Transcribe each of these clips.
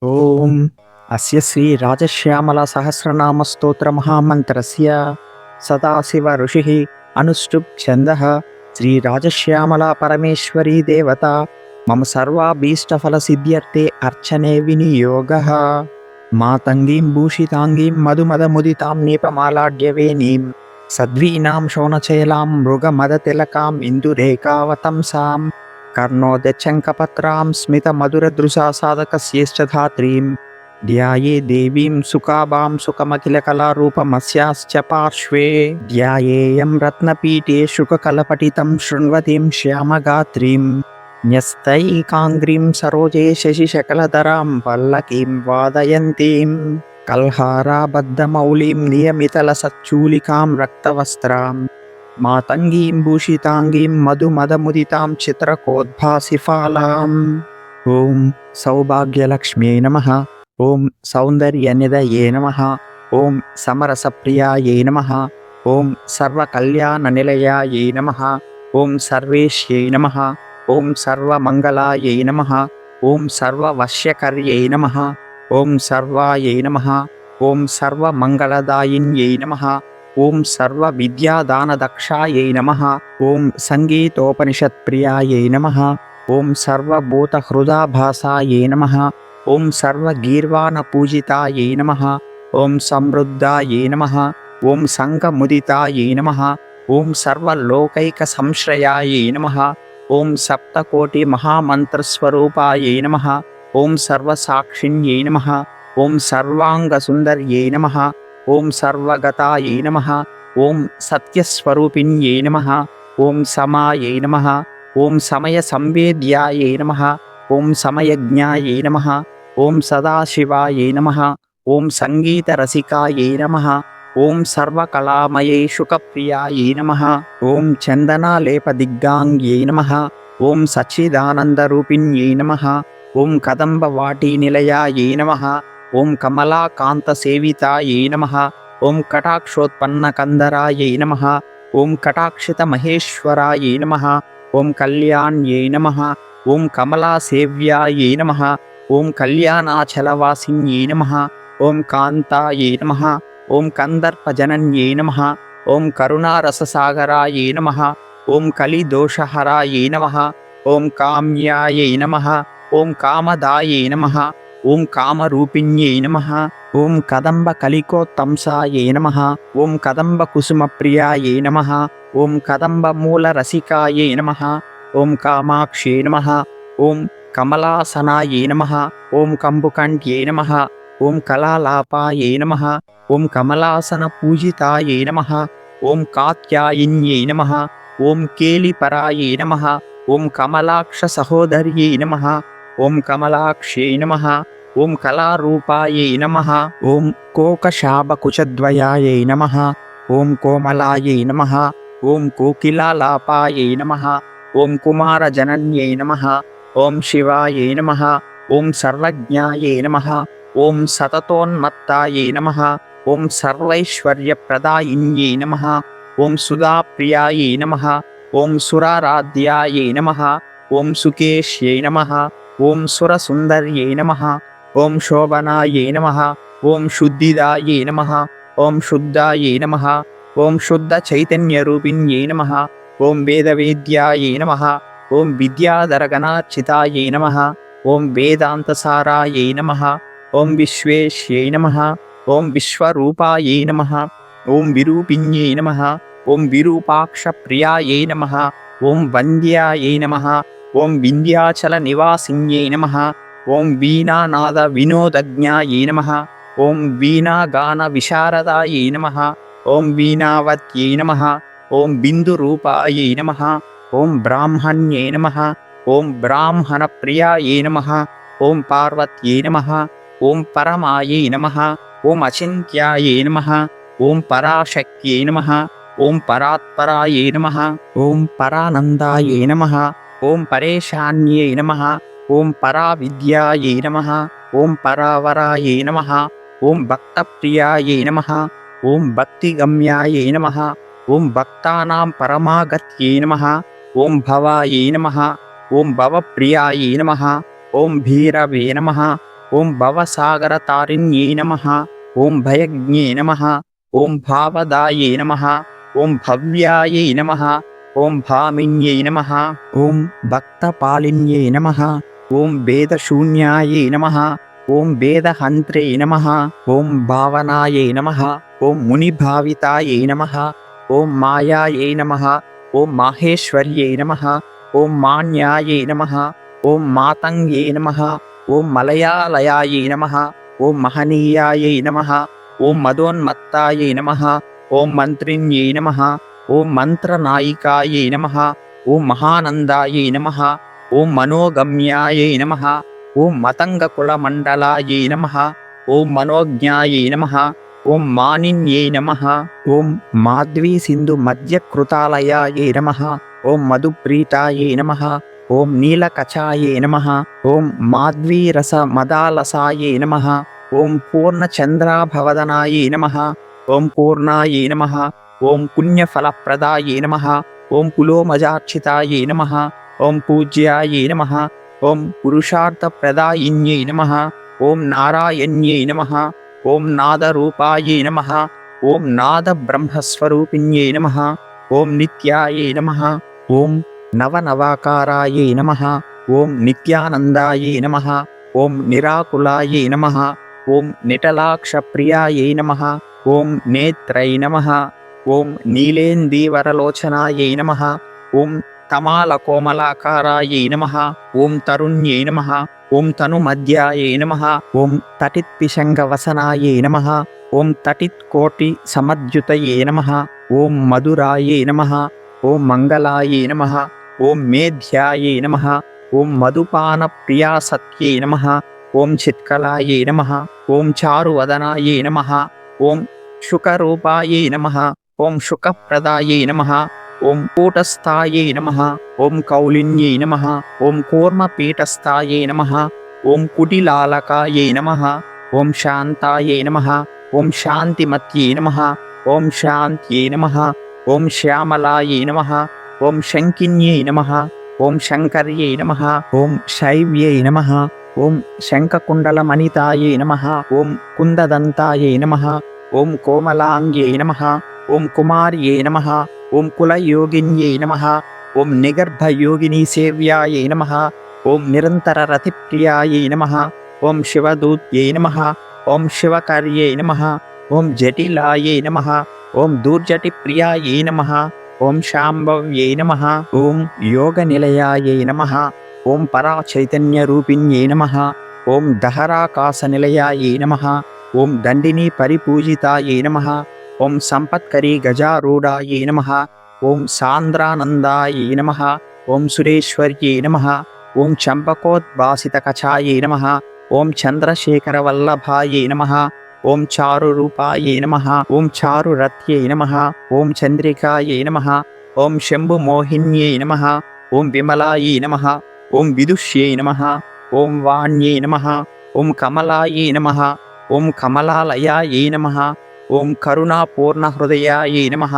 ఓం అస్య శ్రీ రాజశ్యామల సహస్రనామ స్తోత్ర మహామంత్రస్య సదాశివ ఋషిః అనుష్టుప్ ఛందః శ్రీ రాజశ్యామల పరమేశ్వరీ దేవత మమ సర్వాభీష్టఫల సిద్ధ్యర్థే అర్చనే వినియోగః మాతంగీం భూషితాంగీం మధుమదముదితాం నీపమాలాడ్యవేణీం సద్వీనాం శోణచైలాం మృగమదతిలకాం ఇందురేకావతంసాం కర్ణోదచ్చంకపత్రాం స్మితమధురదృశా సాధకస్యేష్టధాత్రీం ధ్యాయే దేవీం సుఖాభాం సుఖమఖిలకళారూపమస్యాశ్చ పార్శ్వే ధ్యాయేయం రత్నపీఠే శుకకలపటితం శృణ్వతీం శ్యామగాత్రీం న్యస్తైకాంగ్రీం సరోజే శశిశకలధరాం పల్లకీం వాదయంతీం కల్హారాబద్ధమౌళీం నియమితలసచ్చూలికాం రక్తవస్త్రాం మాతంగీం భూషితాంగీం మధుమదముదితాం చిత్రకోద్భాసిఫాలాం. ఓం సౌభాగ్యలక్ష్మ్యై నమః. ఓం సౌందర్యనిధయే నమః. ఓం సమరసప్రియాయై నమః. ఓం సర్వకళ్యాణనిలయాయై నమః. ఓం సర్వేష్యై నమః. ఓం సర్వమంగళాయై నమః. ఓం సర్వవశ్యకర్యై నమః. ఓం సర్వాయై నమః. ఓం సర్వమంగళదాయిన్యై నమః. ఓం సర్వ విద్యాదానదక్షాయై నమః. ఓం సంగీతోపనిషత్ప్రియాయై నమః. ఓం సర్వభూతహృదాభాసాయై నమః. ఓం సర్వగీర్వాణపూజితాయై నమః. ఓం సమృద్ధాయై నమః. ఓం సంఘముదితాయై నమః. ఓం సర్వలోకైకసంశ్రయాయై నమః. ఓం సప్తకోటి మహామంత్రస్వరూపాయై నమః. ఓం సర్వసాక్షిణ్యై నమః. ఓం సర్వాంగసుందర్యై నమః. ఓం సర్వగతాయై నమః. ఓం సత్యస్వరూపిణ్యై నమః. ఓం సమాయై నమః. ఓం సమయ సంవేద్యాయై నమః. ఓం సమయజ్ఞాయై నమః. ఓం సదాశివాయై నమః. ఓం సంగీతరసికాయై నమః. ఓం సర్వకళామయై శుకప్రియాయై నమః. ఓం చందనాలేపదిగ్గాంగ్యై నమః. ఓం సచ్చిదానందరూపిణ్యై నమః. ఓం కదంబవాటీనిలయాయై నమః. ఓం కమలాకాంతసేవితాయై నమః. ఓం కటాక్షోత్పన్నకందరాయై నమః. ఓం కటాక్షితమహేశ్వరాయై నమః. ఓం కళ్యాణ్యై నమః. ఓం కమలాసేవ్యాయై నమః. ఓం కళ్యాణాచలవాసిన్యై నమః. ఓం కాంతాయై నమః. ఓం కందర్పజనన్యై నమః. ఓం కరుణారససాగరాయై నమః. ఓం కలిదోషహరాయై నమః. ఓం కామ్యాయై నమః. ఓం కామదాయై నమః. ఓం కామరూపిణ్యై నమః. ఓం కదంబ కలికోత్తంసాయై నమః. ఓం కదంబ కుసుమప్రియాయై నమః. ఓం కదంబ మూలరసికాయై నమః. ఓం కామాక్ష్యై నమః. ఓం కమలాసనాయై నమః. ఓం కంబుకంఠ్యై నమః. ఓం కళాలాపాయై నమః. ఓం కమలాసన పూజితాయై నమః. ఓం కాత్యాయిన్యై నమః. ఓం కేళిపరాయై నమః. ఓం కమలాక్ష సహోదర్యై నమః. ఓం కమలాక్ష్యై నమః. ఓం కళారూపాయై నమః. ఓం కోకశాబకుచద్వయాయై నమః. ఓం కోమలాయై నమః. ఓం కోకిలాలాపాయై నమః. ఓం కుమారజనన్యై నమః. ఓం శివాయై నమః. ఓం సర్వజ్ఞాయై నమః. ఓం సతతోన్మత్తాయై నమః. ఓం సర్వైశ్వర్యప్రదాయిన్యై నమః. ఓం సుధాప్రియాయై నమః. ఓం సురారాధ్యాయై నమః. ఓం సుకేశ్యై నమః. ఓం సురసుందర్యై నమః. ఓం శోభనాయై నమః. ఓం శుద్ధిదాయై నమః. ఓం శుద్ధాయై నమః. ఓం శుద్ధ చైతన్యరూపిణ్యై నమః. ఓం వేదవేద్యాయై నమః. ఓం విద్యాధరగణార్చితాయై నమః. ఓం వేదాంతసారాయై నమః. ఓం విశ్వేశ్యై నమః. ఓం విశ్వరూపాయై నమః. ఓం విరూపిణ్యై నమః. ఓం విరూపాక్షప్రియాయై నమః. ఓం వంద్యాయై నమః. ఓం వింధ్యాచల నివాసిన్యై నమః. ఓం వీణానాద వినోదజ్ఞాయై నమః. ఓం వీణాగాన విశారదాయై నమః. ఓం వీణావత్యై నమః. ఓం బిందురూపాయై నమః. ఓం బ్రాహ్మణ్యై నమః. ఓం బ్రాహ్మణప్రియాయై నమః. ఓం పార్వత్యై నమః. ఓం పరమాయై నమః. ఓం అచింత్యాయై నమః. ఓం పరాశక్త్యై నమః. ఓం పరాత్పరాయై నమః. ఓం పరానందాయై నమః. ఓం పరేశాన్యై నమః. ఓం పరావిద్యాయై నమః. ఓం పరావరాయై నమః. ఓం భక్తప్రియాయై నమః. ఓం భక్తిగమ్యాయై నమః. ఓం భక్తానాం పరమాగత్యై నమః. ఓం భవాయై నమః. ఓం భవప్రియాయై నమః. ఓం భీరవే నమః. ఓం భవసాగరతారిణ్యై నమః. ఓం భయజ్ఞే నమః. ఓం భావదాయే నమః. ఓం భవ్యాయై నమః. ఓం భామిన్యై నమః. ఓం భక్తపాలిన్యై నమః. ఓం వేదశూన్యాయై నమః. ఓం వేదహంత్రే నమః. ఓం భావనాయై నమః. ఓం మునిభావితాయై నమః. ఓం మాయాయై నమః. ఓం మాహేశ్వర్యై నమః. ఓం మాన్యాయై నమః. ఓం మాతంగే నమః. ఓం మలయాలయాయై నమః. ఓం మహనీయాయై నమః. ఓం మదోన్మత్తాయై నమః. ఓం మంత్రిణ్యై నమః. ఓం మంత్రనాయికాయై నమః. ఓం మహానందాయై నమః. ఓం మనోగమ్యాయై నమః. ఓం మతంగకులమండలాయై నమః. ఓం మనోజ్ఞాయై నమః. ఓం మానిన్యై నమః. ఓం మాధ్వీ సింధు మధ్యకృతాలయాయై నమః. ఓం మధుప్రీతాయై నమః. ఓం నీలకచాయై నమః. ఓం మాధ్వీరస మదాలసాయై నమః. ఓం పూర్ణచంద్రాభవదనాయై నమః. ఓం పూర్ణాయై నమః. ఓం పుణ్యఫలప్రదాయై నమః. ఓం పులోమజార్చితాయై నమః. ఓం పూజ్యాయై నమః. ఓం పురుషార్థప్రదాయిన్యై నమః. ఓం నారాయణ్యై నమః. ఓం నాదరూపాయై నమః. ఓం నాదబ్రహ్మస్వరూపిణ్యై నమః. ఓం నిత్యాయై నమః. ఓం నవనవాకారాయై నమః. ఓం నిత్యానందాయై నమః. ఓం నిరాకులాయై నమః. ఓం నిటలాక్షప్రియాయై నమః. ఓం నేత్రై నమః. ఓం నీలేందీవరలోచనాయై నమః. ఓం తమాలకోమలాకారాయై నమః. ఓం తరుణ్యై నమః. ఓం తనుమధ్యాయై నమః. ఓం తటిత్పిశంగవసనాయై నమః. ఓం తటిత్కోటి సమద్యుతయే నమః. ఓం మధురాయై నమః. ఓం మంగళాయై నమః. ఓం మేధ్యాయై నమః. ఓం మధుపానప్రియాసత్యై నమః. ఓం చిత్కలాయై నమః. ఓం చారువదనాయై నమః. ఓం శుకరూపాయై నమః. ఓం శుకప్రదాయై నమః. ఓం కూటస్థాయై నమః. ఓం కౌలిన్యై నమః. ఓం కూర్మపీఠస్థాయై నమః. ఓం కుటిలాలకాయై నమః. ఓం శాంతాయై నమః. ఓం శాంతిమత్యై నమః. ఓం శాంత్యై నమః. ఓం శ్యామలాయై నమః. ఓం శంకిన్యై నమః. ఓం శంకర్యై నమః. ఓం శైవ్యై నమః. ఓం శంఖకుండలమణితాయై నమః. ఓం కుందదంతాయై నమః. ఓం కోమలాంగ్యై నమః. ఓం కుమార్యై నమః. ఓం కులయోగిన్యై నమః. ఓం నిగర్భయోగినీ సేవ్యాయై నమః. ఓం నిరంతరరతిప్రియాయై నమః. ఓం శివదూత్యై నమః. ఓం శివకర్యై నమః. ఓం జటిలాయై నమః. ఓం దూర్జటిప్రియాయై నమః. ఓం శాంభవ్యై నమః. ఓం యోగనిలయాయై నమః. ఓం పరాచైతన్యరూపిణ్యై నమః. ఓం దహరాకాశనిలయాయై నమః. ఓం దండినీ పరిపూజితాయై నమః. ఓం సంపత్కరీ గజారూఢాయై నమః. ఓం సాంద్రానందాయై నమః. ఓం సురేశ్వర్యై నమః. ఓం చంపకోద్భాసితకచాయై నమః. ఓం చంద్రశేఖరవల్లభాయై నమః. ఓం చారురూపాయై నమః. ఓం చారురథ్యై నమః. ఓం చంద్రికాయై నమః. ఓం శంభుమోహిన్యై నమః. ఓం విమలాయై నమః. ఓం విదుష్యై నమః. ఓం వాణ్యై నమః. ఓం కమలాయై నమః. ఓం కమలాలయాయై నమః. ఓం కరుణాపూర్ణహృదయాయై నమః.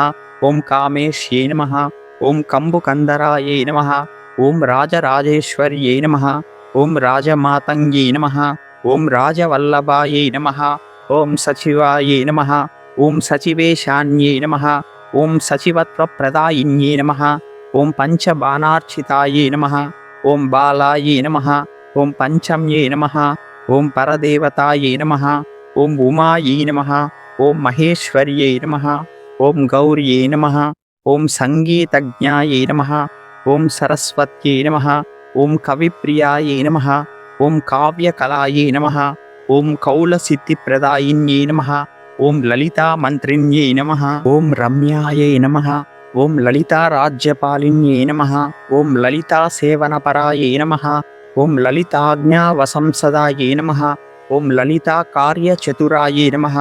ఓం కామేశ్యై నమః. ఓం కంబుకందరాయై నమః. ఓం రాజరాజేశ్వర్యై నమః. ఓం రాజమాతంగ్యై నమః. ఓం రాజవల్లభాయై నమః. ఓం సచివాయై నమః. ఓం సచివేశాన్యై నమః. ఓం సచివత్వప్రదాయిన్యై నమః. ఓం పంచబాణార్చితాయై నమః. ఓం బాలాయై నమః. ఓం పంచమ్యై నమః. ఓం పరదేవతాయై నమః. ఓం ఉమాయై నమః. ఓం మహేశ్వర్యై నమః. ఓం గౌర్యై నమః. ఓం సంగీతజ్ఞాయై నమః. ఓం సరస్వత్యై నమః. ఓం కవిప్రియాయై నమః. ఓం కావ్యకలాయై నమః. ఓం కౌలసిద్ధిప్రదాయిన్యై నమః. ఓం లలితామంత్రిణ్యై నమః. ఓం రమ్యాయై నమః. ఓం లలితారాజ్యపాలిన్యై నమః. ఓం లలితాసేవనపరాయై నమః. ఓం లలితాజ్ఞావసంసదాయై నమః. ఓం లలితాకార్యచతురాయై నమః.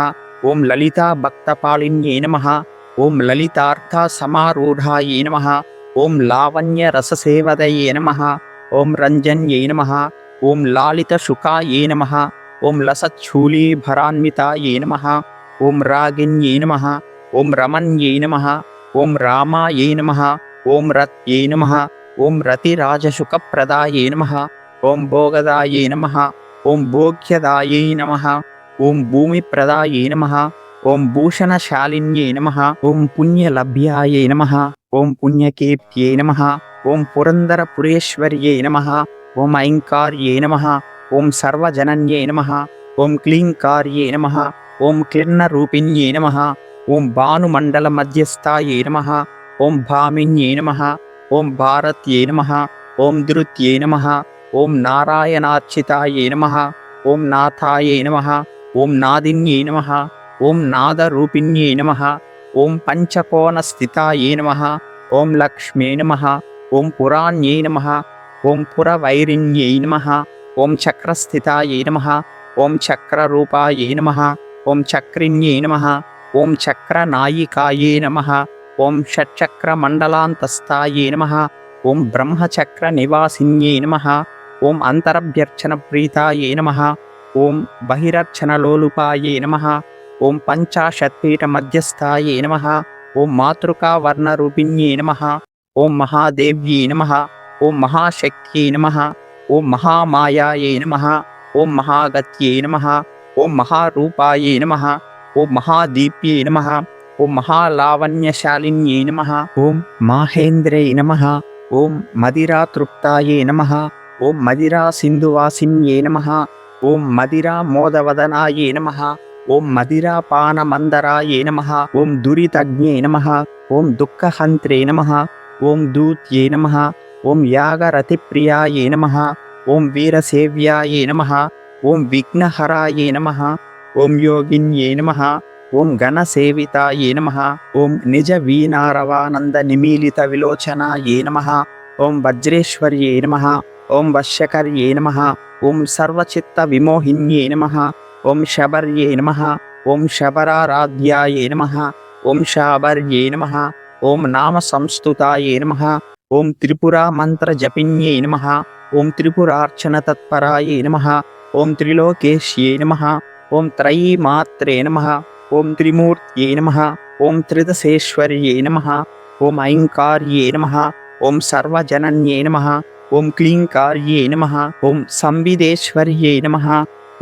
ఓం లలితాభక్తపాలిన్యై నమః. ఓం లలితార్థసమారూఢాయై నమః. ఓం లావణ్యరససేవదయే నమః. ఓం రంజన్యై నమః. ఓం లాలితశుకాయై నమః. ఓం లసచ్చూలీభరాన్వితాయై నమః. ఓం రాగిన్యై నమః. ఓం రమణ్యై నమః. ఓం రామాయై నమః. ఓం రత్యై నమః. ఓం రతిరాజశుకప్రదాయై నమః. ఓం భోగదాయై నమః. ఓం భోగ్యదాయై నమః. ఓం భూమిప్రదాయై నమః. ఓం భూషణశాలిన్యై నమః. ఓం పుణ్యలభ్యాయై నమః. ఓం పుణ్యకీర్త్యై నమః. ఓం పురందరపురేశ్వర్యై నమః. ఓం ఐంకార్యై నమః. ఓం సర్వజనన్యై నమః. ఓం క్లీంకార్యై నమః. ఓం క్లిన్నరూపిణ్యై నమః. ఓం భానుమండల మధ్యస్థాయై నమః. ఓం భామిన్యై నమః. ఓం భారత్యై నమః. ఓం ధృత్యై నమః. ఓం నారాయణార్చితాయై నమః. ఓం నాథాయై నమః. ఓం నాదిన్యై నమః. ఓం నాదరూపిణ్యై నమః. ఓం పంచకోణస్థితాయై నమః. ఓం లక్ష్మ్యై నమః. ఓం పురాణ్యై నమః. ఓం పురవైరిణ్యై నమః. ఓం చక్రస్థితాయై నమః. ఓం చక్రరూపాయై నమః. ఓం చక్రిణ్యై నమః. ఓం చక్రనాయికాయై నమః. ఓం షట్చక్రమండలాంతస్థాయై నమః. ఓం బ్రహ్మచక్ర నివాసిన్యై నమః. ఓం అంతరభ్యర్చన ప్రీతాయై నమః. ఓం బహిరర్చనలోలుపాయై నమః. ఓం పంచాశత్పీఠ మధ్యస్థాయై నమః. ఓం మాతృకావర్ణరూపిణ్యై నమః. ఓం మహాదేవ్యై నమః. ఓం మహాశక్త్యై నమః. ఓం మహామాయాయై నమః. ఓం మహాగత్యై నమః. ఓం మహారూపాయై నమః. ఓం మహాదీప్యై నమః. ఓం మహాలావణ్యశాలిన్యై నమః. ఓం మాహేంద్రై నమః. ఓం మదిరాతృప్తాయై నమః. ఓం మదిరా సింధువాసిన్యై నమః. ఓం మదిరా మోదవదనాయై నమః. ఓం మదిరాపానమందరాయై నమః. ఓం దురితజ్ఞై నమః. ఓం దుఃఖహంత్రే నమః. ఓం దూత్యై నమః. ఓం యాగరతిప్రియాయై నమః. ఓం వీరసేవ్యాయై నమః. ఓం విఘ్నహరాయై నమః. ఓం యోగిన్యై నమః. ఓం గణసేవితాయై నమః. ఓం నిజ వీణారవానంద నిమీలిత విలోచనాయై నమః. ఓం వజ్రేశ్వర్యై నమః. ఓం వశ్యకర్యై నమః. ఓం సర్వచిత్త విమోహిన్యై నమః. ఓం శబర్యై నమః. ఓం శబరారాధ్యాయై నమః. ఓం శాబర్యై నమః. ఓం నామ సంస్తుతాయై నమః. ఓం త్రిపురా మంత్ర జపిన్యై నమః. ఓం త్రిపురార్చన తత్పరాయై నమః. ఓం త్రిలోకేశ్యై నమః. ఓం త్రయీమాత్రే నమః. ఓం త్రిమూర్త్యై నమః. ఓం త్రిదశేశ్వర్యై నమః. ఓం ఐంకార్యై నమః. ఓం సర్వజనన్యై నమః. ఓం క్లీంకార్యై నమః. ఓం సంవిదేశ్వర్యై నమః.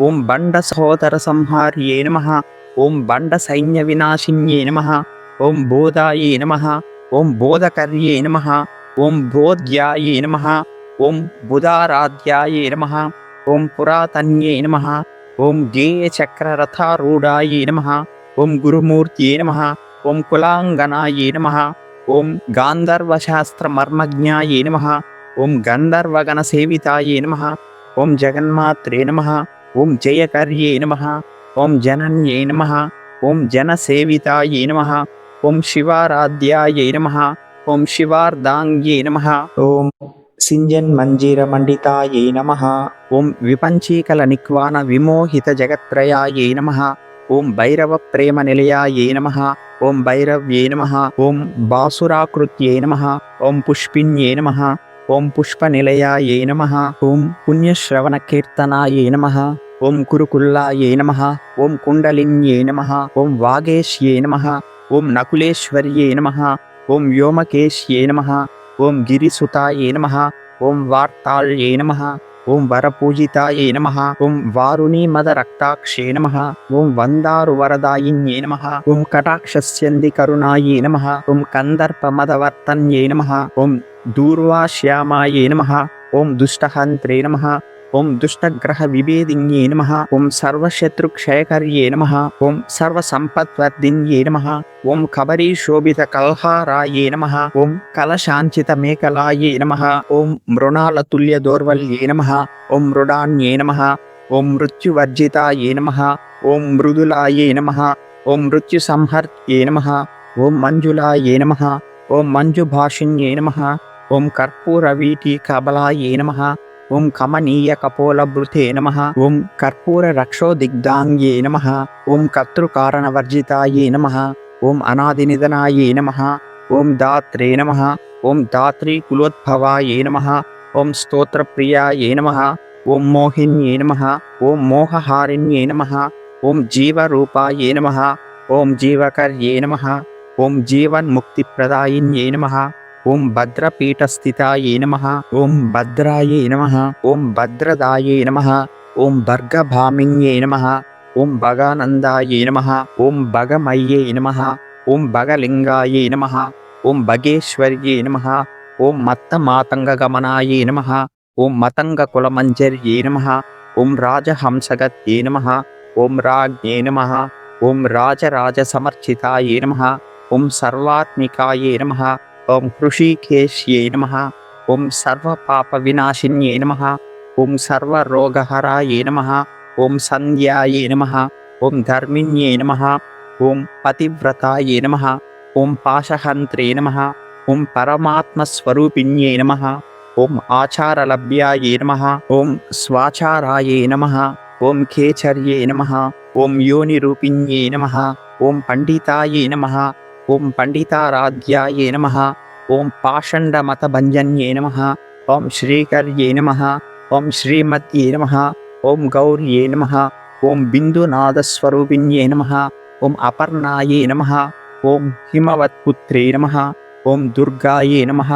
ఓం బండ సహోదర సంహార్యై నమః. ఓం బండ సైన్య వినాశిన్యై నమః. ఓం బోధాయై నమః. ఓం బోధకర్యై నమః. ఓం బోధ్యాయై నమః. ఓం బుధారాధ్యాయై నమః. ఓం పురాతన్యై నమః. ఓం గేయచక్రరథారూఢాయై నమః. ఓం గురుమూర్త్యై నమః. ఓం కులాంగనాయై నమః. ఓం గాంధర్వశాస్త్రమర్మజ్ఞాయై నమః. ఓం గంధర్వగణసేవితాయై నమః. ఓం జగన్మాత్రే నమః. ఓం జయకర్యై నమః. ఓం జనన్యై నమః. ఓం జనసేవితాయై నమః. ఓం శివారాధ్యాయై నమః. ఓం శివార్ధాంగ్యై నమః. ఓం సింజన్మంజీరమండితాయై నమః. ఓం విపంచీకల నిక్వాన విమోహిత జగత్రయాయై నమః. ఓం భైరవ ప్రేమ నిలయాయై నమః. ఓం భైరవ్యై నమః. ఓం బాసురాకృత్యై నమః. ఓం పుష్పిన్యై నమః. ఓం పుష్పనిలయాయై నమః. ఓం పుణ్యశ్రవణ కీర్తనాయై నమః. ఓం కురుకుల్లాయై నమః. ఓం కుండలిన్యై నమః. ఓం వాగేశ్యై నమః. ఓం నకులేశ్వర్యై నమః. ఓం వ్యోమకేశ్యై నమః. ఓం గిరిసుతాయై నమః. ఓం వార్తాళ్యై నమః. ఓం వరపూజితాయై నమః. ఓం వారుణీమదరక్తాక్షే నమః. ఓం వందారు వరదాయిన్యై నమః. ఓం కటాక్షస్యంది కరుణాయై నమః. ఓం కందర్పమదవర్తన్యై నమః. ఓం దూర్వాశ్యామాయై నమః. ఓం దుష్టహంత్రే నమః. ఓం దుష్టగ్రహ విభేదిన్యై నమః. ఓం సర్వశత్రుక్షయకర్యై నమః. ఓం సర్వసంపద్వర్ధిన్యై నమః. ఓం కబరీశోభిత కల్హారాయై నమః. ఓం కలశాంచిత మేకలాయై నమః. ఓం మృణాలతుల్య దౌర్వల్యై నమః. ఓం మృడాన్యై నమః. ఓం మృత్యువర్జితాయై నమః. ఓం మృదులాయై నమః. ఓం మృత్యుసంహర్త్యై నమః. ఓం మంజులాయై నమః. ఓం మంజుభాషిన్యై నమః. ఓం కర్పూరవీటీకబలాయై నమః. ఓం కమనీయ కపోలభృతే నమః. ఓం కర్పూర రక్షోదిగ్ధాంగ్యై నమః. ఓం కర్తృకారణవర్జితాయై నమః. ఓం అనాదినిధనాయై నమః. ఓం దాత్రే నమః. ఓం దాత్రీ కులోద్భవాయై నమః. ఓం స్తోత్రప్రియాయై నమః. ఓం మోహిన్యై నమః. ఓం మోహహారిణ్యై నమః. ఓం జీవరూపాయై నమః. ఓం జీవకర్యై నమః. ఓం జీవన్ముక్తిప్రదాయిన్యై నమః. ఓం భద్రపీఠస్థితాయై నమః. ఓం భద్రాయై నమః. ఓం భద్రదాయై నమః. ఓం భర్గభామిన్యే నమః. ఓం భగానందాయే నమః. ఓం భగమయ్యే నమః. ఓం భగలింగాయే నమః. ఓం భగేశ్వర్యే నమః. ఓం మత్తమాతంగగమనాయే నమః. ఓం మతంగకులమంజర్యే నమః. ఓం రాజహంసగత్యే నమః. ఓం రాజ్ఞే నమః. ఓం రాజరాజసమర్చితాయే నమః. ఓం సర్వాత్మికాయే నమః. ఓం హృషీకేశ్యే నమః. ఓం సర్వపాపవినాశిన్యే నమః. ఓం సర్వరోగహరాయే నమః. ఓం సంధ్యాయే నమః. ఓం ధర్మిణ్యే నమః. ఓం పతివ్రతాయే నమః. ఓం పాశహంత్రే నమః. ఓం పరమాత్మస్వరూపిణ్యే నమః. ఓం ఆచారలభ్యాయే నమః. ఓం స్వాచారాయే నమః. ఓం ఖేచర్యే నమః. ఓం యోనిరూపిణ్యే నమః. ఓం పండితాయే నమః. ఓం పండితారాధ్యాయే నమః. ఓం పాషండమతభంజన్యే నమః. ఓం శ్రీకర్యే నమః. ఓం శ్రీమత్యే నమః. ఓం గౌర్యే నమః. ఓం బిందునాదస్వరూపిణ్యే నమః. ఓం అపర్ణాయే నమః. ఓం హిమవత్పుత్రే నమః. ఓం దుర్గాయే నమః.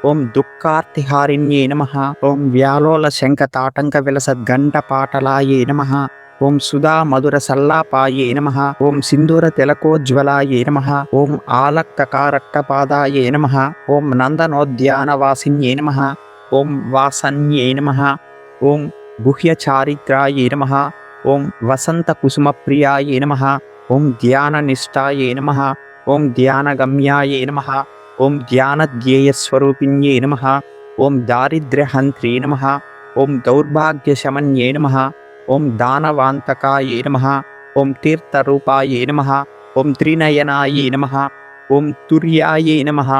ఓం దుఃఖార్తిహారిణ్యే నమః. ఓం వ్యాలోల శంఖతాటంక విలసద్ఘంటపాటలాయే నమః. ఓం సుధా మధుర సల్లాపాయే నమః. ఓం సింధూర తిలకోజ్వలాయే నమః. ఓం ఆలక్తకారక్తపాదాయే నమః. ఓం నందనోద్యానవాసిన్యే నమః. ఓం వాసన్యే నమః. ఓం గుహ్యచారిత్రాయే నమః. ఓం వసంతకుసుమప్రియాయే నమః. ఓం ధ్యాననిష్టాయే నమః. ఓం ధ్యానగమ్యాయే నమః. ఓం ధ్యానధ్యేయస్వరూపిణ్యే నమః. ఓం దారిద్ర్యహంత్రే నమః. ఓం దౌర్భాగ్యశమన్యే నమః. ఓం దానవాంతకాయే నమః. ఓం తీర్థరూపాయే నమః. ఓం త్రినయనాయే నమః. ఓం తుర్యాయే నమః.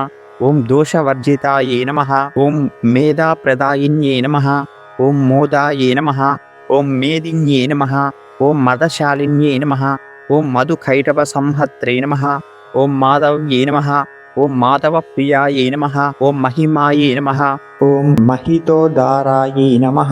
ఓం దోషవర్జితాయే నమః. ఓం మేధాప్రదాయిన్యే నమః. ఓం మోదాయే నమః. ఓం మేదిన్యే నమః. ఓం మదశాలిన్యే నమః. ఓం మధుకైటవ సంహత్రే నమః. ఓం మాధవ్యే నమః. ఓం మాధవప్రియాయే నమః. ఓం మహిమాయే నమః. ఓం మహితోదారాయే నమః.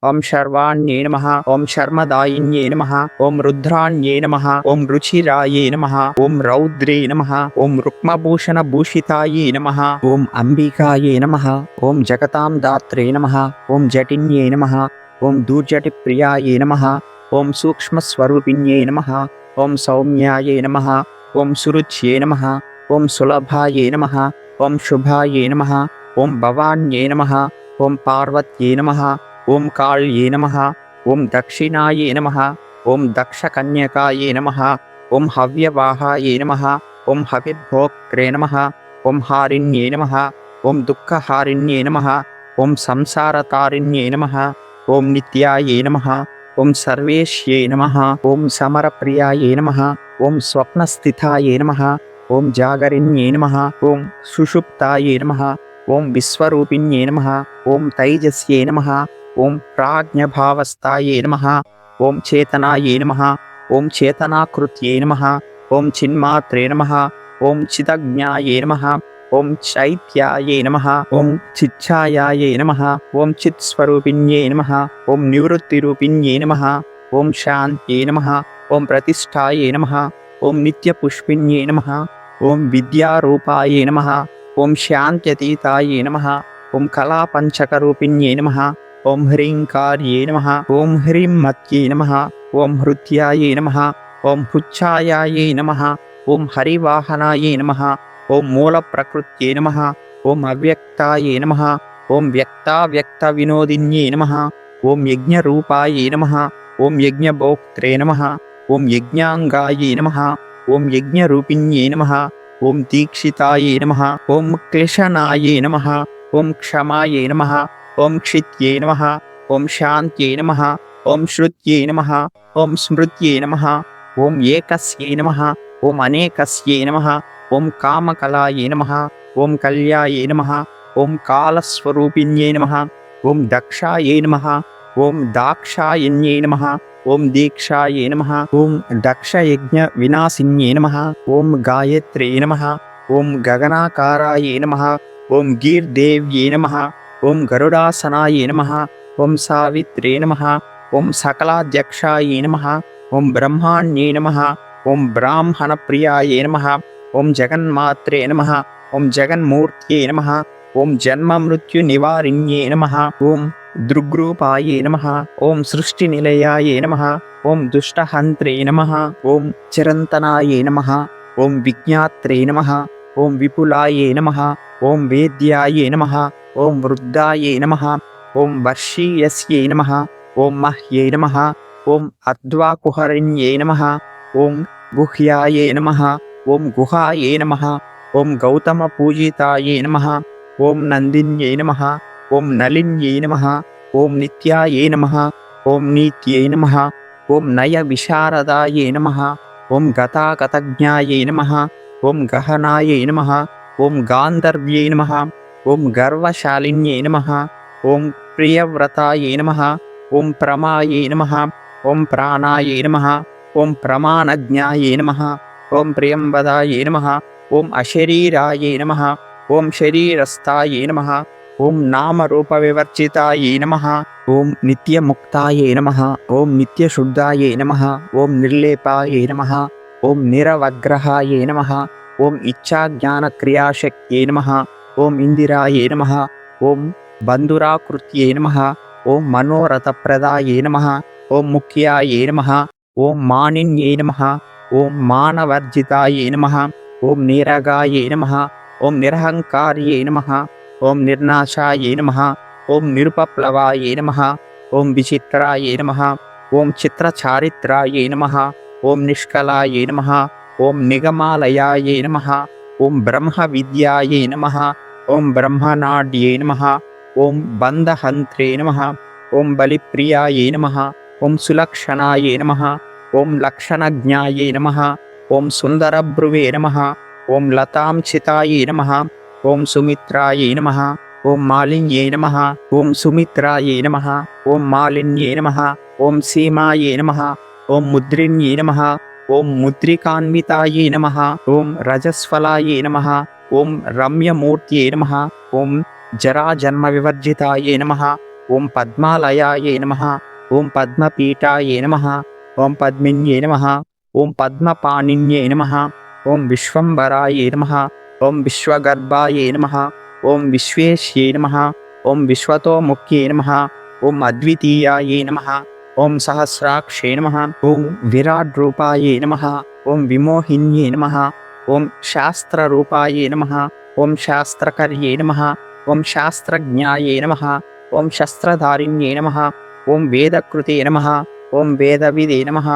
ఓం శర్వాణ్యే నమః. ఓం శర్మదాయిన్యే నమః. ఓం రుద్రాణ్యే నమః. ఓం రుచిరాయే నమః. ఓం రౌద్రే నమః. ఓం రుక్మభూషణభూషితాయే నమః. ఓం అంబికాయే నమః. ఓం జగతాం దాత్రే నమః. ఓం జటిన్యే నమః. ఓం దూర్జటిప్రియాయే నమః. ఓం సూక్ష్మస్వరూపిణ్యే నమః. ఓం సౌమ్యాయే నమః. ఓం సురుచ్యే నమః. ఓం సులభాయే నమః. ఓం శుభాయే నమః. ఓం భవాన్యే నమః. ఓం పార్వత్యే నమః. ఓం కాళ్యే నమః. ఓం దక్షిణాయే నమః. ఓం దక్షకన్యకాయే నమః. ఓం హవ్యవాహాయే నమః. ఓం హవిర్భోక్త్రే నమః. ఓం హారిణ్యే నమః. ఓం దుఃఖహారిణ్యే నమః. ఓం సంసారతారిణ్యే నమః. ఓం నిత్యాయే నమః. ఓం సర్వేష్యే నమః. ఓం సమరప్రియాయే నమః. ఓం స్వప్నస్థితాయే నమః. ఓం జాగరిణ్యే నమః. ఓం సుషుప్తాయే నమః. ఓం విశ్వరూపిణ్యే నమః. ఓం తైజస్యే నమః. ఓం ప్రాజ్ఞభావస్థాయే నమః. ఓం చేతనాయే నమః. ఓం చేతనాకృత్యే నమః. ఓం చిన్మాత్రే నమః. ఓం చిదజ్ఞాయే నమః. ఓం చైత్యాయే నమః. ఓం చిచ్ఛాయాయే నమః. ఓం చిత్స్వరూపిణ్యే నమః. ఓం నివృత్తిరూపిణ్యే నమః. ఓం శాంత్యే నమః. ఓం ప్రతిష్ఠాయే నమః. ఓం నిత్యపుష్పిణ్యే నమః. ఓం విద్యారూపాయే నమః. ఓం శాంత్యతీతాయే నమః. ఓం కళాపంచకరూపిణ్యే నమః. ఓం హ్రీంకార్యే నమః. ఓం హ్రీంమత్యే నమః. ఓం హృత్యాయే నమః. ఓం హృచ్ఛాయాయే నమః. ఓం హరివాహనాయే నమః. ఓం మూలప్రకృత్యే నమః. ఓం అవ్యక్తాయే నమః. ఓం వ్యక్తావ్యక్తవినోదిన్యే నమః. ఓం యజ్ఞరూపాయే నమః. ఓం యజ్ఞభోక్త్రే నమః. ఓం యజ్ఞాంగాయే నమః. ఓం యజ్ఞరూపిణ్యే నమః. ఓం దీక్షితాయే నమః. ఓం క్లేశనాయే నమః. ఓం క్షమాయే నమః. ఓం క్షిత్యే నమః. ఓం శాంత్యే నమః. ఓం శ్రుత్యే నమః. ఓం స్మృత్యే నమః. ఓం ఏకస్యే నమః. ఓం అనేకస్యే నమః. ఓం కామకలాయే నమః. ఓం కళ్యాయే నమః. ఓం కాలస్వరూపిణ్యే నమః. ఓం దక్షాయే నమః. ఓం దాక్షాయన్యే నమః. ఓం దీక్షాయే నమః. ఓం దక్షయజ్ఞ వినాశిన్యే నమః. ఓం గాయత్రే నమః. ఓం గగనాకారాయే నమః. ఓం గీర్దేవ్యే నమః. ఓం గరుడాసనాయే నమః. ఓం సావిత్రే నమః. ఓం సకలాధ్యక్షాయే నమః. ఓం బ్రహ్మాణ్యే నమః. ఓం బ్రాహ్మణప్రియాయే నమః. ఓం జగన్మాత్రే నమః. ఓం జగన్మూర్త్యే నమః. ఓం జన్మమృత్యునివారిణ్యే నమః. ఓం దృగ్రూపాయే నమః. ఓం సృష్టినిలయాయే నమః. ఓం దుష్టహంత్రే నమః. ఓం చిరంతనాయే నమః. ఓం విజ్ఞాత్రే నమః. ఓం విపులాయే నమః. ఓం వేద్యాయే నమః. ఓం వృద్ధాయే నమః. ఓం వర్షీయస్యే నమః. ఓం మహ్యే నమః. ఓం అద్వాకుహరిణ్యే నమః. ఓం గుహ్యాయే నమః. ఓం గుహాయే నమః. ఓం గౌతమ పూజితాయే నమః. ఓం నందిన్యే నమః. ఓం నళిన్యే నమః. ఓం నిత్యాయే నమః. ఓం నీత్యే నమః. ఓం నయ విశారదాయే నమః. ఓం గతాగతజ్ఞాయే నమః. ఓం గహనాయే నమః. ఓం గాంధర్వ్యే నమః. ఓం గర్వశాలిన్యే నమః. ఓం ప్రియవ్రతాయే నమః. ఓం ప్రమాయే నమః. ఓం ప్రాణాయే నమః. ఓం ప్రమాణజ్ఞాయే నమః. ఓం ప్రియంవదాయే నమః. ఓం అశరీరాయే నమః. ఓం శరీరస్థాయే నమః. ఓం నామరూపవివర్జితాయే నమః. ఓం నిత్యముక్తాయే నమః. ఓం నిత్యశుద్ధాయే నమః. ఓం నిర్లేపాయే నమః. ఓం నిరవగ్రహాయే నమః. ఓం ఇచ్ఛాజ్ఞానక్రియాశక్త్యే నమః. ఓం ఇందిరాయే నమః. ఓం బంధురాకృత్యే నమః. ఓం మనోరథప్రదాయే నమః. ఓం ముఖ్యాయే నమః. ఓం మానిన్యే నమః. ఓం మానవర్జితాయే నమః. ఓం నీరగాయే నమః. ఓం నిరహంకార్యే నమః. ఓం నిర్నాశాయే నమః. ఓం నిరుపప్లవాయే నమః. ఓం విచిత్రాయే నమః. ఓం చిత్రచారిత్రాయే నమః. ఓం నిష్కలాయే నమః. ఓం నిగమాలయాయే నమః. ఓం బ్రహ్మ విద్యాయే నమః. ఓం బ్రహ్మనాడ్యే నమః. ఓం బంధహంత్రే నమః. ఓం బలిప్రియాయే నమః. ఓం సులక్షణాయే నమః. ఓం లక్షణజ్ఞాయే నమః. ఓం సుందరభ్రువే నమః. ఓం లతాంచితాయే నమః. ఓం సుమిత్రాయే నమః. ఓం మాలిన్యే నమః. ఓం సుమిత్రాయే నమః. ఓం మాలిన్యే నమః. ఓం సీమాయే నమః. ఓం ముద్రిణ్యే నమః. ఓం ముద్రికాన్వితాయే నమః. ఓం రజస్వలాయే నమః. ఓం రమ్యమూర్త్యే నమః. ఓం జరాజన్మ వివర్జితాయే నమః. ఓం పద్మాలయాయే నమః. ఓం పద్మపీఠాయే నమః. ఓం పద్మిన్యే నమః. ఓం పద్మపాణిన్యే నమః. ఓం విశ్వంబరాయే నమః. ఓం విశ్వగర్భాయే నమః. ఓం విశ్వేశ్యే నమః. ఓం విశ్వతోముఖ్యే నమః. ఓం అద్వితీయాయే నమః. ఓం సహస్రాక్షే నమః. ఓం విరాట్ రూపాయే నమః. ఓం విమోహిన్యే నమః. ఓం శాస్త్రరూపాయే నమః. ఓం శాస్త్రకర్యే నమః. ఓం శాస్త్రజ్ఞాయే నమః. ఓం శస్త్రధారిణ్యే నమః. ఓం వేదకృతే నమః. ఓం వేదవిదే నమః.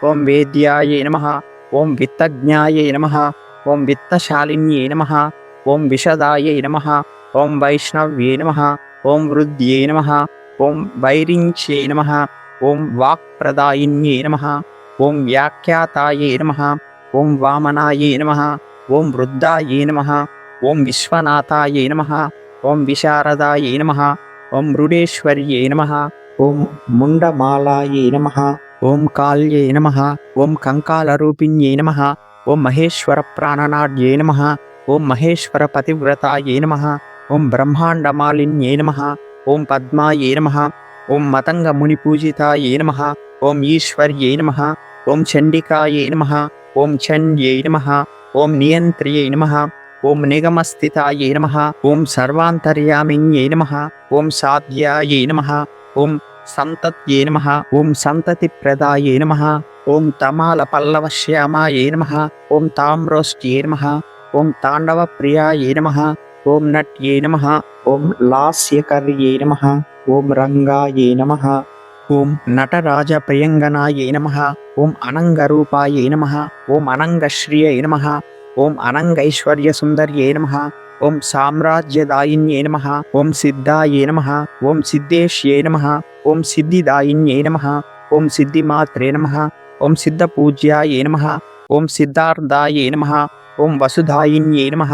ఓం వేద్యాయే నమః. ఓం విత్తజ్ఞాయే నమః. ఓం విత్తశాలిన్యే నమః. ఓం విశదాయే నమః. ఓం వైష్ణవ్యే నమః. ఓం వృద్ధ్యే నమః. ఓం వైరించ్యే నమః. ఓం వాక్ప్రదాయిన్యే నమః. ఓం వ్యాఖ్యాతాయే నమః. ఓం వామనాయే నమః. ఓం వృద్ధాయే నమః. ఓం విశ్వనాథాయే నమః. ఓం విశారదాయే నమః. ఓం మృడేశ్వర్యే నమః. ఓం ముండమాలాయే నమః. ఓం కాళ్యే నమః. ఓం కంకాలరూపిణ్యే నమః. ఓం మహేశ్వర ప్రాణనాడ్యే నమః. ఓం మహేశ్వర పతివ్రతాయే నమః. ఓం బ్రహ్మాండమాలిన్యే నమః. ఓం పద్మాయే నమః. ఓం మతంగ మునిపూజితాయే నమః. ఓం ఈశ్వర్యే నమః. ఓం చండికాయే నమః. ఓం చండ్యే నమః. ఓం నియంత్ర్యే నమః. ఓం నిగమస్థితాయే నమః. ఓం సర్వాంతర్యామిన్యే నమః. ఓం సాధ్యాయే నమః. ఓం సంతత్యే నమః. ఓం సంతతిప్రదాయే నమః. ఓం తమాల పల్లవశ్యామాయే నమః. ఓం తామ్రోష్ట్యే నమః. ఓం తాండవప్రియాయే నమః. ఓం నట్యే నమః. ఓం లాస్యకర్యే నమః. ఓం రంగాయే నమః. ఓం నటరాజప్రియంగనాయే నమః. ఓం అనంగరూపాయే నమః. ఓం అనంగశ్రియే నమః. ఓం అనంగైశ్వర్యసుందర్యే నమః. ఓం సామ్రాజ్యదాయిన్యే నమః. ఓం సిద్ధాయే నమః. ఓం సిద్ధేశ్యే నమః. ఓం సిద్ధిదాయిన్యే నమః. ఓం సిద్ధిమాత్రే నమః. ఓం సిద్ధపూజ్యాయే నమః. ఓం సిద్ధార్థాయే నమః. ఓం వసుధాయిన్యే నమః.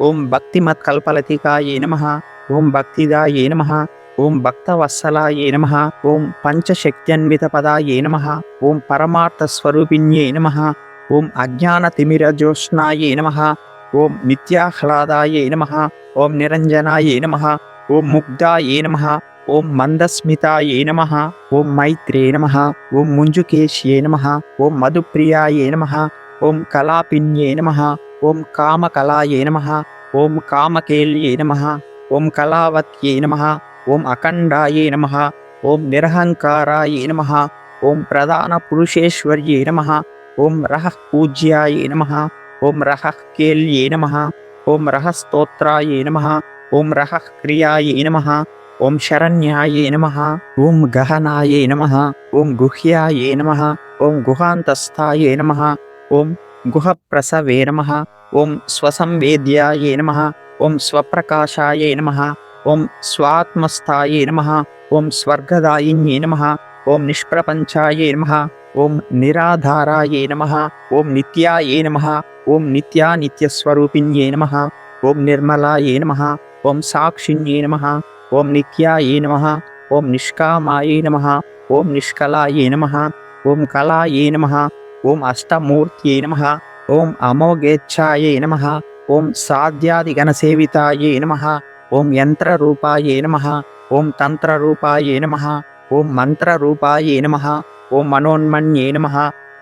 ఓం భక్తిమత్కల్పలతికాయే నమః. ఓం భక్తిదాయే నమః. ఓం భక్తవత్సలాయే నమః. ఓం పంచశక్త్యన్వితపదాయే నమః. ఓం పరమార్థస్వరూపిణ్యే నమః. ఓం అజ్ఞానతిమిరజోష్ణాయే నమః. ఓం నిత్యాహ్లాదాయే నమః. ఓం నిరంజనాయే నమః. ఓం ముగ్ధాయే నమః. ఓం మందస్మితాయే నమః. ఓం మైత్రే నమః. ఓం ముంజుకేశ్యే నమః. ఓం మధుప్రియాయే నమః. ఓం కళాపిన్యే నమః. ఓం కామకళాయే నమః. ఓం కామకేల్యే నమః. ఓం కళావత్యే నమః. ఓం అఖండాయే నమః. ఓం నిరహంకారాయే నమః. ఓం ప్రధాన పురుషేశ్వర్యే నమః. ఓం రహః పూజ్యాయే నమః. ఓం రహః కేల్యే నమః. ఓం రహః స్తోత్రాయే నమః. ఓం రహః క్రియాయే నమః. ఓం శరణ్యాయే నమః. ఓం గహనాయే నమః. ఓం గుహ్యాయే నమః. ఓం గుహాంతస్థాయే నమః. ఓం గుహప్రసవే నమః. ఓం స్వసంవేద్యాయే నమః. ఓం స్వప్రకాశాయే నమః. ఓం స్వాత్మస్థాయే నమః. ఓం స్వర్గదాయిన్యే నమః. ఓం నిష్ప్రపంచాయే నమః. ఓం నిరాధారాయే నమః. ఓం నిత్యాయే నమః. ఓం నిత్యానిత్యస్వరూపిణ్యే నమః. ఓం నిర్మలాయే నమః. ఓం సాక్షిణ్యే నమః. ఓం నిత్యాయే నమః. ఓం నిష్కామాయే నమః. ఓం నిష్కలాయే నమః. ఓం కలాయే నమః. ఓం అష్టమూర్త్యై నమః. ఓం అమోఘేచ్ఛాయే నమః. ఓం సాధ్యాదిగణసేవితాయే నమః. ఓం యంత్రరూపాయే నమః. ఓం తంత్రరూపాయే నమః. ఓం మంత్రరూపాయే నమః. ఓం మనోన్మన్యే నమః.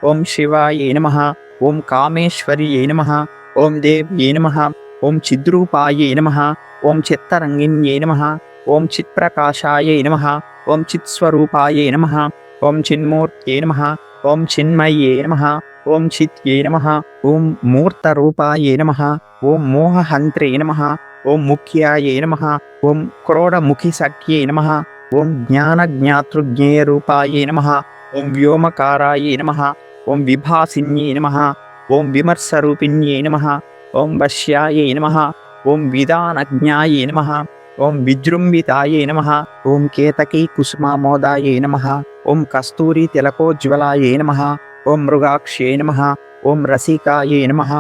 ఓం శివాయే నమః. ఓం కామేశ్వర్యే నమః. ఓం దేవ్యే నమః. ఓం చిద్రూపాయే నమః. ఓం చిత్తరంగిణ్యే నమః. ఓం చిత్ప్రకాశాయే నమః. ఓం చిత్స్వరూపాయే నమః. ఓం చిన్మూర్త్యే నమః. ఓం చిన్మయే నమః. ఓం చిత్యే నమః. ఓం మూర్తరూపాయే నమః. ఓం మోహహంత్రే నమః. ఓం ముఖ్యాయే నమః. ఓం క్రోడముఖిసఖ్యే నమః. ఓం జ్ఞానజ్ఞాతృజ్ఞేయరూపాయే నమః. ఓం వ్యోమకారాయే నమః. ఓం విభాసిన్యే నమః. ఓం విమర్శరూపిణ్యే నమః. ఓం వశ్యాయే నమః. ఓం విధానజ్ఞాయే నమః. ఓం విజృంభితాయే నమః. ఓం కేతకీ కుసుమామోదాయే నమః. ఓం కస్తూరి తిలకోజ్వలాయే నమః. ఓం మృగాక్షే నమః. ఓం రసికాయే నమః.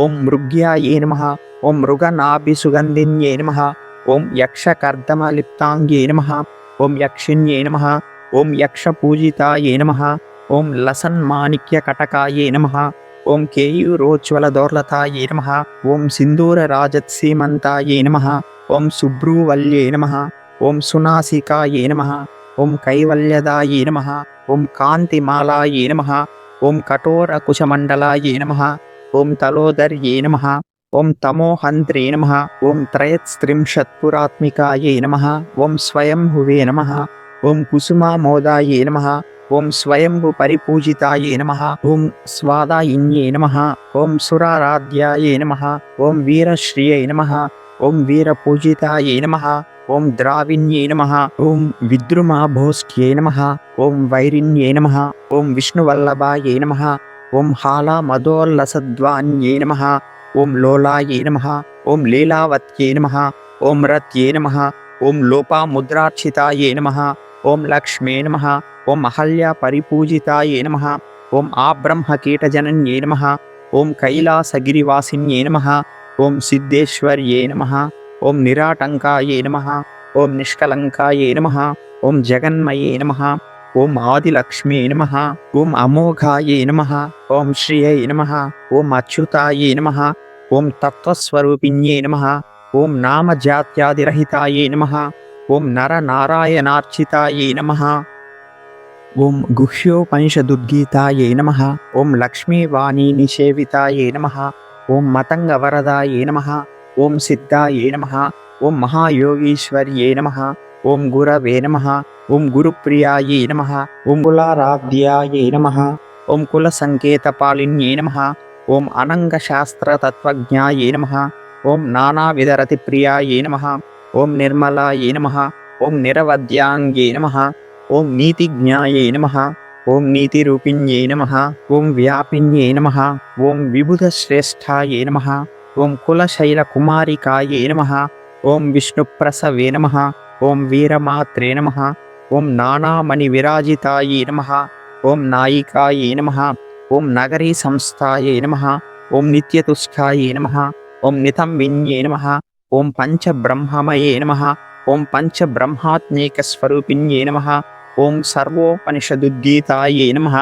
ఓం మృగ్యాయే నమః. ఓం మృగనాభిసుగంధిన్యే నమః. ఓం యక్షకర్దమలిప్తాంగ్యే నమః. ఓం యక్షిణ్యే నమః. ఓం యక్షపూజితాయే నమః. ఓం లసన్మాణిక్యకటకాయే నమః. ఓం కేయూరోజ్వలదోర్లతాయే నమః. ఓం సింధూరరాజత్సీమంతాయే నమః. ఓం శుభ్రూవల్యే నమః. ఓం సునాసికాయే నమః. ఓం కైవల్యదాయే నమః. ఓం కాంతిమాలాయే నమః. ఓం కఠోరకుశమండలాయే నమః. ఓం తలోదర్యే నమః. ఓం తమోహంత్రే నమః. ఓం త్రయస్త్రింశత్పురాత్మికాయే నమః. ఓం స్వయంభువే నమః. ఓం కుసుమామోదాయే నమః. ఓం స్వయంభు పరిపూజితాయే నమః. ఓం స్వాదాయిన్యే నమః. ఓం సురారాధ్యాయే నమః. ఓం వీరశ్రియై నమః. ఓం వీరపూజితాయే నమః. ఓం ద్రావిణ్యే నమః. ఓం విద్రుమాభోష్ట్యే నమః. ఓం వైరిణ్యే నమః. ఓం విష్ణువల్లభాయే నమః. ఓం హాలామదోల్లసద్వాన్యే నమః. ఓం లోలాయే నమః. ఓం లీలావత్యే నమః. ఓం రత్యే నమః. ఓం లోపాముద్రార్చితాయే నమః. ఓం లక్ష్మే నమః. ఓం అహల్యా పరిపూజితాయే నమః. ఓం ఆబ్రహ్మకీటజనన్యే నమః. ఓం కైలాసగిరివాసిన్యే నమః. ఓం సిద్ధేశ్వర్యే నమః. ఓం నిరాటంకాయే నమః. ఓం నిష్కలంకాయే నమః. ఓం జగన్మయే నమః. ఓం ఆదిలక్ష్మీ నమః. ఓం అమోఘాయే నమః. ఓం శ్రియై నమః. ఓం అచ్యుతాయే నమః. ఓం తత్వస్వరూపిణ్యే నమః. ఓం నామజాత్యాదిరహితాయే నమః. ఓం నరనారాయణార్చితాయే నమః. ఓం గుహ్యోపనిషదుద్గీతాయే నమః. ఓం లక్ష్మీవాణీ నిషేవితాయే నమః. ఓం మతంగవరదాయే నమః. ఓం సిద్ధాయే నమః. ఓం మహాయోగీశ్వర్యే నమః. ఓం గురవే నమః. ఓం గురుప్రియాయే నమః. ఓం కులారాధ్యాయే నమః. ఓం కులసంకేతపాలిన్యే నమః. ఓం అనంగశాస్త్రతత్వజ్ఞాయే నమః. ఓం నానావిధరతిప్రియాయే నమః. ఓం నిర్మలాయే నమః. ఓం నిరవద్యాంగే నమః. ఓం నీతిజ్ఞాయే నమః. ఓం నీతిరూపిణ్యే నమః. ఓం వ్యాపిన్యే నమః. ఓం విబుధశ్రేష్ఠాయే నమః. ఓం కులశైలకుమారికాయే నమః. ఓం విష్ణుప్రసవే నమః. ఓం వీరమాత్రే నమః. ఓం నానామణివిరాజితాయే నమః. ఓం నాయికాయే నమః. ఓం నగరీ సంస్థాయే నమః. ఓం నిత్యతుష్టాయే నమః. ఓం నితంబిన్యే నమః. ఓం పంచబ్రహ్మమయే నమః. ఓం పంచబ్రహ్మాత్మేకస్వరూపిణ్యే నమః. ఓం సర్వోపనిషదుద్గీతాయే నమః.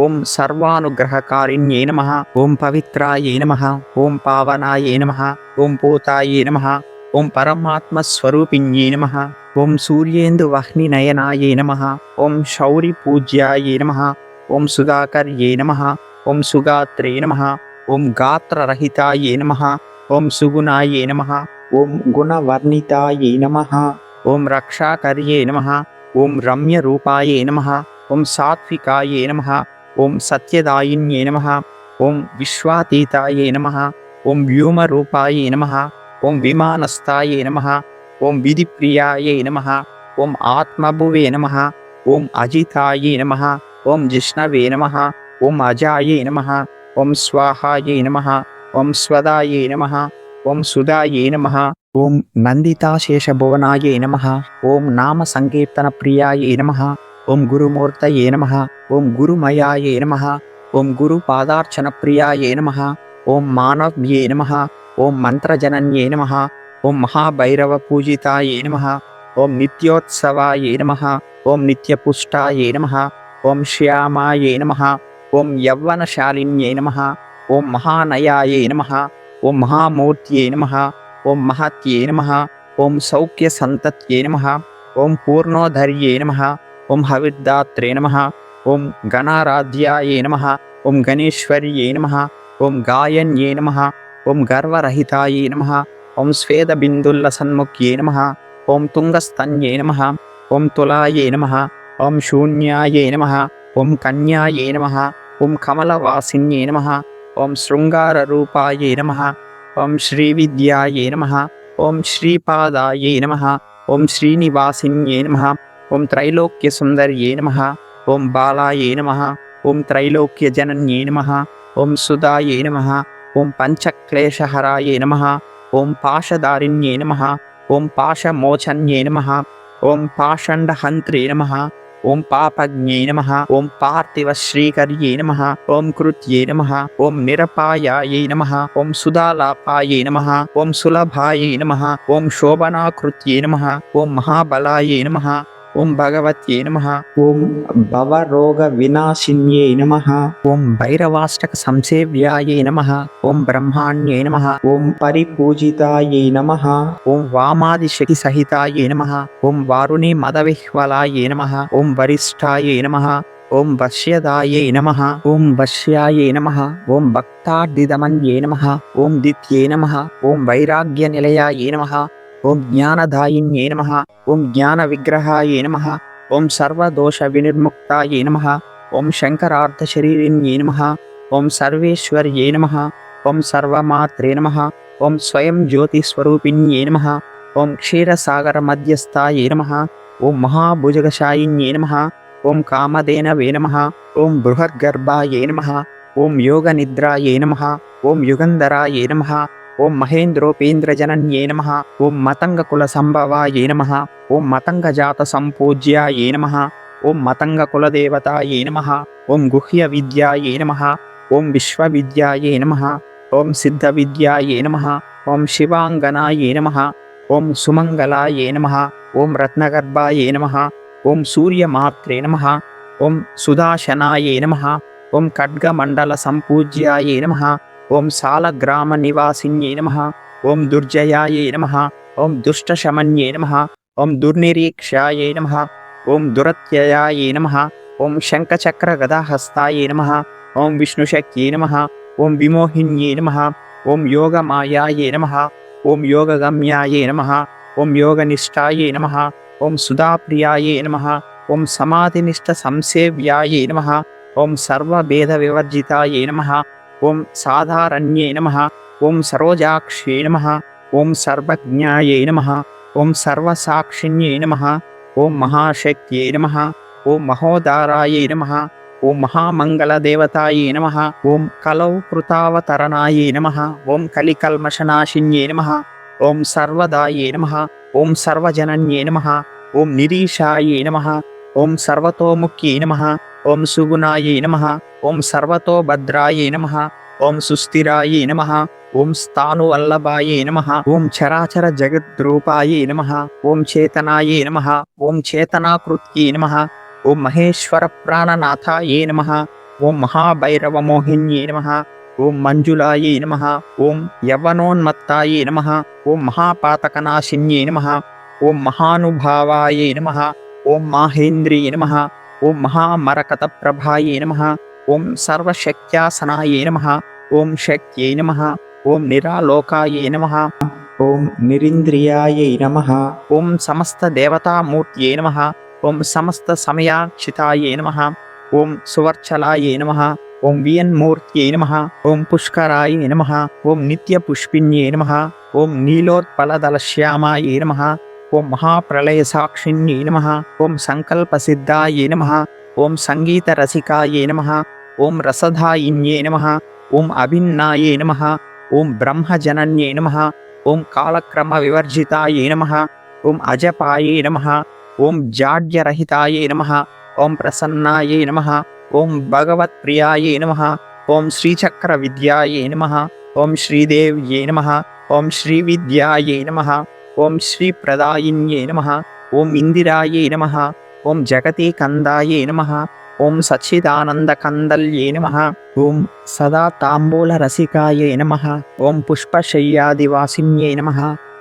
ఓం సర్వానుగ్రహకారిణ్యే నమః. ఓం పవిత్రాయే నమః. ఓం పావనాయే నమః. ఓం పూతాయే నమః. ఓం పరమాత్మస్వరూపిణ్యే నమః. ఓం సూర్యేందువహ్నినయనాయే నమః. ఓం శౌరిపూజ్యాయే నమః. ఓం సుధాకర్యే నమః. ఓం సుగాత్రే నమః. ఓం గాత్రరహితాయే నమః. ఓం సుగుణాయే నమః. ఓం గుణవర్ణితాయే నమః. ఓం రక్షాకర్యే నమః. ఓం రమ్యరూపాయే నమః. ఓం సాత్వికాయే నమః. ఓం సత్యదాయిన్యే నమః. ఓం విశ్వాతీతాయే నమః. ఓం వ్యోమరూపాయే నమః. ఓం విమానస్థాయే నమః. ఓం విధిప్రియాయే నమః. ఓం ఆత్మభువే నమః. ఓం అజితాయే నమః. ఓం జిష్ణవే నమః. ఓం అజాయే నమః. ఓం స్వాహాయే నమః. ఓం స్వదాయే నమః. ఓం సుదాయే నమః. ఓం నందితాశేషభువనాయే నమః. ఓం నామ సంకీర్తన ప్రియాయే నమః. ఓం గురుమూర్తయే నమః. ఓం గురుమయాయే నమః. ఓం గురు పాదార్చన ప్రియాయే నమః. ఓం మానవ్యే నమః. ఓం మంత్రజనన్యే నమః. ఓం మహాభైరవ పూజితాయే నమః. ఓం నిత్యోత్సవాయే నమః. ఓం నిత్యపుష్టాయే నమః. ఓం శ్యామాయే నమః. ఓం యవ్వనశాలిన్యే నమః. ఓం మహానయాయే నమః. ఓం మహామూర్త్యే నమః. ఓం మహత్యే నమః. ఓం సౌఖ్యసంతత్యే నమః. ఓం పూర్ణోధర్యే నమః. ఓం హవిర్దాత్రే నమః. ఓం గణారాధ్యాయే నమః. ఓం గణేశ్వర్యే నమః. ఓం గాయన్యే నమః. ఓం గర్వరహితాయే నమః. ఓం స్వేదబిందుల్ల సన్ముఖ్యే నమః. ఓం తుంగస్తన్యే నమః. ఓం తులాయే నమః. ఓం శూన్యాయే నమః. ఓం కన్యాయే నమః. ఓం కమలవాసిన్యే నమః. ఓం శృంగారరూపాయే నమః. ఓం శ్రీవిద్యాయే నమః. ఓం శ్రీపాదాయే నమః. ఓం శ్రీనివాసిన్యే నమః. ఓం త్రైలోక్యసుందర్యే నమః. ఓం బాలాయే నమః. ఓం త్రైలోక్యజనన్యే నమః. ఓం సుదాయే నమః. ఓం పంచక్లేశహరాయే నమః. ఓం పాశదారిణ్యే నమః. ఓం పాశమోచన్యే నమః. ఓం పాషండహంత్రే నమః. ఓం పాపజ్ఞే నమః. ఓం పార్థివశ్రీకర్యే నమః. ఓం కృత్యే నమః. ఓం నిరపాయాయే నమః. ఓం సుధాలాపాయే నమః. ఓం సులభాయే నమః. ఓం శోభనాకృత్యే నమః. ఓం మహాబలాయే నమః. ఓం భగవత్యే నమః. ఓం భవరోగ వినాశిన్యే నమః. ఓం భైరవాష్టక సంసేవ్యాయే నమః. ఓం బ్రహ్మాణ్యే నమః. ఓం పరిపూజితాయే నమః. ఓం వామాదిశక్తి సహితాయే నమః. ఓం వారుణి మదవిహ్వలాయే నమః. ఓం వరిష్ఠాయే నమః. ఓం వశ్యదాయే నమః. ఓం వశ్యాయే నమః. ఓం భక్తార్దిదమన్యే నమః. ఓం దిత్యే నమః. ఓం వైరాగ్యనిలయాయే నమః. ఓం జ్ఞానదాయిన్యే నమః. ఓం జ్ఞాన విగ్రహాయే నమః. ఓం సర్వదోష వినిర్ముక్తాయే నమః. ఓం శంకరార్ధశరీరిణ్యే నమః. ఓం సర్వేశ్వర్యే నమః. ఓం సర్వమాత్రే నమః. ఓం స్వయం జ్యోతిస్వరూపిణ్యే నమః. ఓం క్షీరసాగర మధ్యస్థాయే నమః. ఓం మహాభుజగశాయిన్యే నమః. ఓం కామధేనవే నమః. ఓం బృహద్గర్భాయే నమః. ఓం యోగనిద్రాయే నమః. ఓం యుగంధరాయే నమః. ఓం మహేంద్రోపేంద్రజనన్యే నమః. ఓం మతంగకుల సంభవాయే నమః. ఓం మతంగజాత సంపూజ్యాయే నమః. ఓం మతంగకులదేవతాయే నమః. ఓం గుహ్య విద్యాయే నమః. ఓం విశ్వవిద్యాయే నమః. ఓం సిద్ధవిద్యాయే నమః. ఓం శివాంగనాయే నమః. ఓం సుమంగళాయే నమః. ఓం రత్నగర్భాయే నమః. ఓం సూర్యమాత్రే నమః. ఓం సుదాశనాయే నమః. ఓం ఖడ్గమండల సంపూజ్యాయే నమః. ఓం సాలగ్రామ నివాసిన్యే నమః. ఓం దుర్జయాయే నమః. ఓం దుష్టశమన్యే నమః. ఓం దుర్నిరీక్షాయే నమః. ఓం దురత్యయాయే నమః. ఓం శంఖచక్ర గదాహస్తాయే నమః. ఓం విష్ణుశక్త్యే నమః. ఓం విమోహిన్యే నమః. ఓం యోగమాయాయే నమః. ఓం యోగగమ్యాయే నమః. ఓం యోగనిష్టాయే నమః. ఓం సుధాప్రియాయే నమః. ఓం సమాధినిష్ట సంసేవ్యాయే నమః. ఓం సర్వభేద వివర్జితాయే నమః. ఓం సాధారణ్యే నమః. ఓం సరోజాక్షే నమః. ఓం సర్వజ్ఞాయే నమః. ఓం సర్వసాక్షిణ్యే నమః. ఓం మహాశక్త్యే నమః. ఓం మహోదారాయే నమః. ఓం మహామంగళదేవతాయే నమః. ఓం కలౌ కృతావతరణాయే నమః. ఓం కలికల్మషనాశిన్యే నమః. ఓం సర్వదాయే నమః. ఓం సర్వజనన్యే నమః. ఓం నిరీశాయే నమః. ఓం సర్వతోముఖ్యే నమః. ఓం సుగుణాయే నమః. ఓం సర్వతోభద్రాయే నమః. ఓం సుస్థిరాయే నమః. ఓం స్థాణువల్లభాయే నమః. ఓం చరాచర జగద్రూపాయే నమః. ఓం చేతనాయే నమః. ఓం చేతనాకృత్యే నమః. ఓం మహేశ్వర ప్రాణనాథాయే నమః. ఓం మహాభైరవమోహిన్యే నమః. ఓం మంజులాయే నమః. ఓం యవ్వనోన్మత్తాయే నమః. ఓం మహాపాతకనాశిన్యే నమః. ఓం మహానుభావాయే నమః. ఓం మాహేంద్రియే నమః. ఓం మహామరకతప్రభాయే నమః. ఓం సర్వశక్త్యాసనాయే నమః. ఓం శక్త్యై నమః. ఓం నిరాలోకాయే నమః. ఓం నిరింద్రియాయై నమః. ఓం సమస్త దేవతామూర్త్యై నమః. ఓం సమస్త సమయాక్షితాయై నమః. ఓం సువర్చలాయై నమః. ఓం వియన్మూర్త్యై నమః. ఓం పుష్కరాయై నమః. ఓం నిత్యపుష్పిన్యై నమః. ఓం నీలోత్పలదలశ్యామాయై నమః. ఓం మహాప్రళయసాక్షిణ్యై నమః. ఓం సంకల్పసిద్ధాయై నమః. ఓం సంగీతరసికాయై నమః. ఓం రసధాయిన్యై నమః. ఓం అభిన్నాయై నమః. ఓం బ్రహ్మజనన్యై నమః. ఓం కాలక్రమ వివర్జితాయై నమః. ఓం అజపాయై నమః. ఓం జాడ్యరహితాయై నమః. ఓం ప్రసన్నాయై నమః. ఓం భగవత్ప్రియాయై నమః. ఓం శ్రీచక్ర విద్యాయై నమః. ఓం శ్రీదేవ్యై నమః. ఓం శ్రీవిద్యాయై నమః. ఓం శ్రీప్రదాయిన్యై నమః. ఓం ఇందిరాయై నమః. ఓం జగతీకందాయై నమః. ఓం సచ్చిదానందకందల్యై నమః. ఓం సదా తాంబూలరసికాయై నమః. ఓం పుష్పశయ్యాదివాసిన్యై నమః.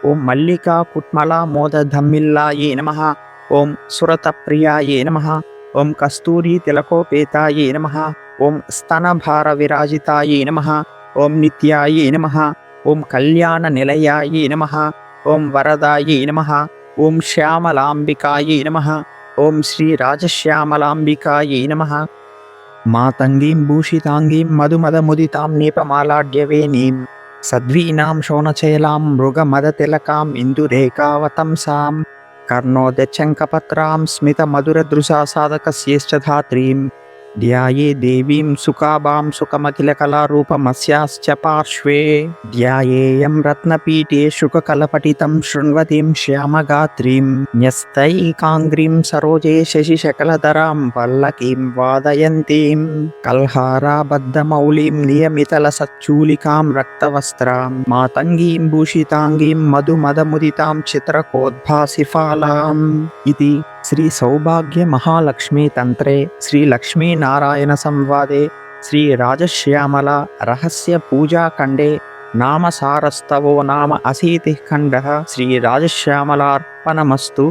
ఓం మల్లికా కుట్మలామోదధమ్మిల్లాయై నమః. ఓం సురతప్రియాయై నమః. ఓం కస్తూరీ తిలకోపేతాయై నమః. ఓం స్తనభార విరాజితాయై నమః. ఓం నిత్యాయై నమః. ఓం కళ్యాణ నిలయాయై నమః. ఓం వరదాయై నమః. ఓం శ్యామలాంబికాయై నమః. ఓం శ్రీ రాజశ్యామలాంబికాయై నమః. మాతంగీం భూషితాంగీం మధుమదముదితాం నీపమాలాడ్యవేణీం సద్వీనాం శోణచైలాం మృగమదతిలకాం ఇందురేకావతంసాం కర్ణోదచ్చంకపత్రాం స్మితమధురదృశా సాధకస్యేష్టధాత్రీం ధ్యాయే దేవీం సుకాభాం సుఖమఖిలకళారూపమస్యాశ్చ పార్శ్వే ధ్యాయేయం రత్నపీఠే శుకకలపటితం శృణ్వతీం శ్యామగాత్రీం న్యస్తైకాంగ్రీం సరోజే శశిశకలధరాం పల్లకీం వాదయంతీం కల్హారాబద్ధమౌళీం నియమితలసచ్చూలికాం రక్తవస్త్రాం మాతంగీం భూషితాంగీం మధుమదముదితాం చిత్రకోద్భాసిఫాలాం ఇది శ్రీ సౌభాగ్య మహాలక్ష్మీ తంత్రే శ్రీ లక్ష్మీ నారాయణ సంవాదే శ్రీ రాజశ్యామల రహస్య పూజాఖండే నామసారస్తవో నామ అశీతిః ఖండః శ్రీ రాజశ్యామలార్పణమస్తు.